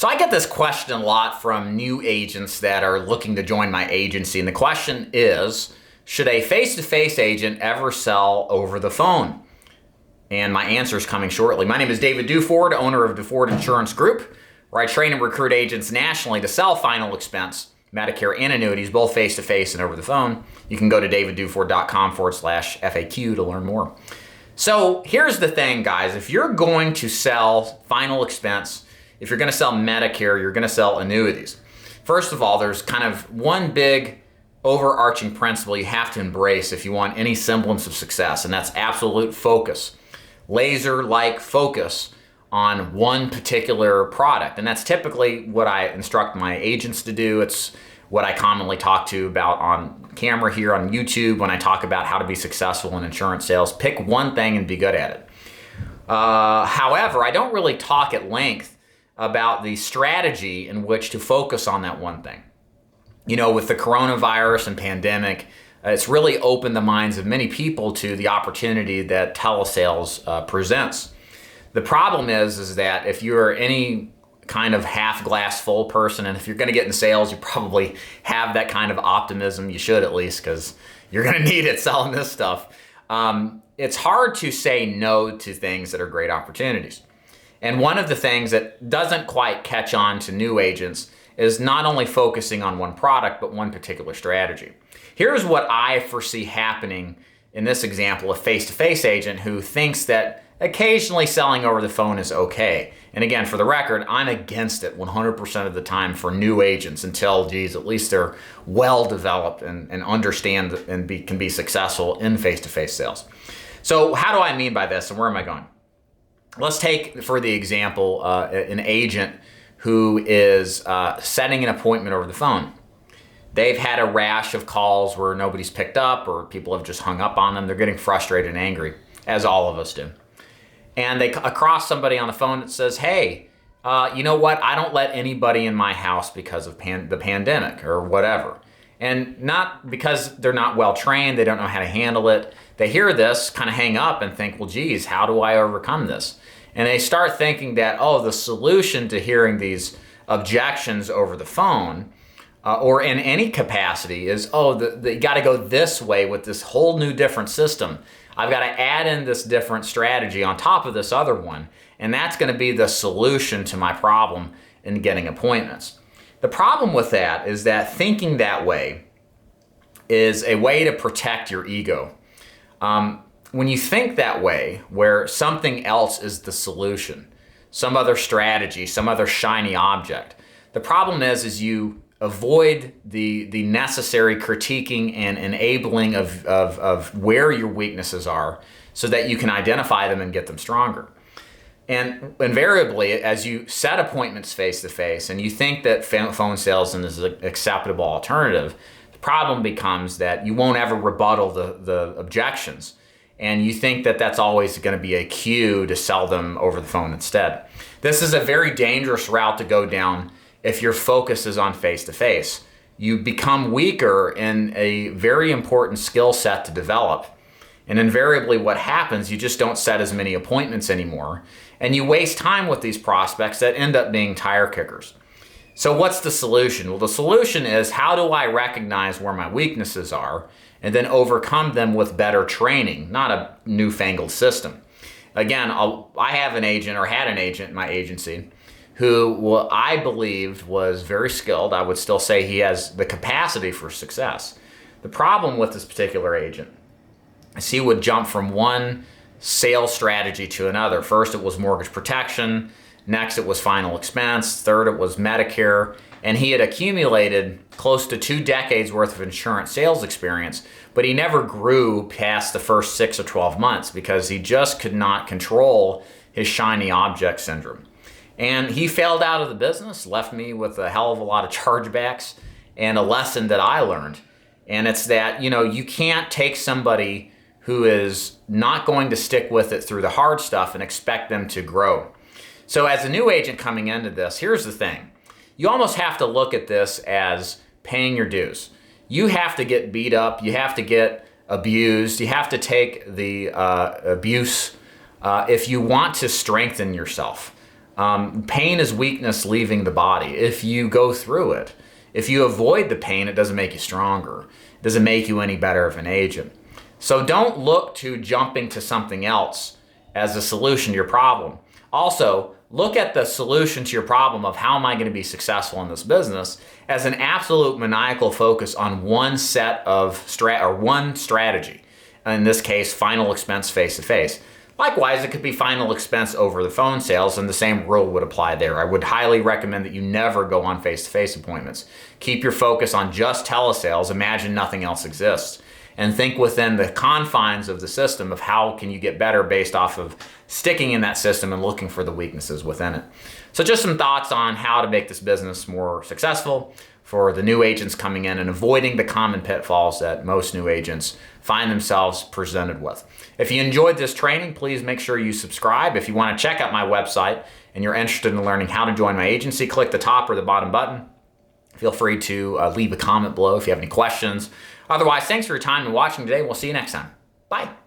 So I get this question a lot from new agents that are looking to join my agency. And the question is, should a face-to-face agent ever sell over the phone? And my answer is coming shortly. My name is David Duford, owner of Duford Insurance Group, where I train and recruit agents nationally to sell final expense, Medicare and annuities, both face-to-face and over the phone. You can go to davidduford.com/FAQ to learn more. So here's the thing, guys. If you're going to sell final expense, if you're going to sell Medicare, you're going to sell annuities. First of all, there's kind of one big overarching principle you have to embrace if you want any semblance of success, and that's absolute focus. Laser-like focus on one particular product. And that's typically what I instruct my agents to do. It's what I commonly talk to about on camera here on YouTube when I talk about how to be successful in insurance sales. Pick one thing and be good at it. However, I don't really talk at length about the strategy in which to focus on that one thing. You know, with the coronavirus and pandemic, it's really opened the minds of many people to the opportunity that telesales presents. The problem is that if you're any kind of half glass full person, and if you're going to get in sales, you probably have that kind of optimism. You should, at least, because you're going to need it selling this stuff. It's hard to say no to things that are great opportunities. And one of the things that doesn't quite catch on to new agents is not only focusing on one product, but one particular strategy. Here's what I foresee happening in this example, a face-to-face agent who thinks that occasionally selling over the phone is okay. And again, for the record, I'm against it 100% of the time for new agents until, at least they're well-developed and understand and can be successful in face-to-face sales. So how do I mean by this, and where am I going? Let's take, for the example, an agent who is setting an appointment over the phone. They've had a rash of calls where nobody's picked up or people have just hung up on them. They're getting frustrated and angry, as all of us do. And they across somebody on the phone that says, hey, you know what? I don't let anybody in my house because of the pandemic or whatever. And not because they're not well trained, they don't know how to handle it. They hear this, kind of hang up and think, well, geez, how do I overcome this? And they start thinking that, oh, the solution to hearing these objections over the phone or in any capacity is, oh, you got to go this way with this whole new different system. I've got to add in this different strategy on top of this other one, and that's going to be the solution to my problem in getting appointments. The problem with that is that thinking that way is a way to protect your ego. When you think that way, where something else is the solution, some other strategy, some other shiny object, the problem is you avoid the necessary critiquing and enabling of where your weaknesses are so that you can identify them and get them stronger. And invariably, as you set appointments face-to-face and you think that phone sales is an acceptable alternative, the problem becomes that you won't ever rebuttal the objections. And you think that that's always going to be a cue to sell them over the phone instead. This is a very dangerous route to go down if your focus is on face-to-face. You become weaker in a very important skill set to develop. And invariably what happens, you just don't set as many appointments anymore. And you waste time with these prospects that end up being tire kickers. So what's the solution? Well, the solution is, how do I recognize where my weaknesses are and then overcome them with better training, not a newfangled system. Again, I have an agent, or had an agent in my agency, who I believed was very skilled. I would still say he has the capacity for success. The problem with this particular agent is he would jump from one sales strategy to another. First, it was mortgage protection. Next, it was final expense. Third, it was Medicare. And he had accumulated close to 2 decades worth of insurance sales experience, but he never grew past the first 6 or 12 months because he just could not control his shiny object syndrome. And he failed out of the business, left me with a hell of a lot of chargebacks and a lesson that I learned. And it's that, you can't take somebody who is not going to stick with it through the hard stuff and expect them to grow. So as a new agent coming into this, here's the thing. You almost have to look at this as paying your dues. You have to get beat up. You have to get abused. You have to take the abuse if you want to strengthen yourself. Pain is weakness leaving the body. If you go through it, if you avoid the pain, it doesn't make you stronger. It doesn't make you any better of an agent. So don't look to jumping to something else as a solution to your problem. Also, look at the solution to your problem of how am I going to be successful in this business as an absolute maniacal focus on one set of one strategy. In this case, final expense face-to-face. Likewise, it could be final expense over the phone sales, and the same rule would apply there. I would highly recommend that you never go on face-to-face appointments. Keep your focus on just telesales. Imagine nothing else exists. And think within the confines of the system of how can you get better based off of sticking in that system and looking for the weaknesses within it. So just some thoughts on how to make this business more successful for the new agents coming in and avoiding the common pitfalls that most new agents find themselves presented with. If you enjoyed this training, please make sure you subscribe. If you want to check out my website and you're interested in learning how to join my agency, click the top or the bottom button. Feel free to leave a comment below if you have any questions. Otherwise, thanks for your time and watching today. We'll see you next time. Bye.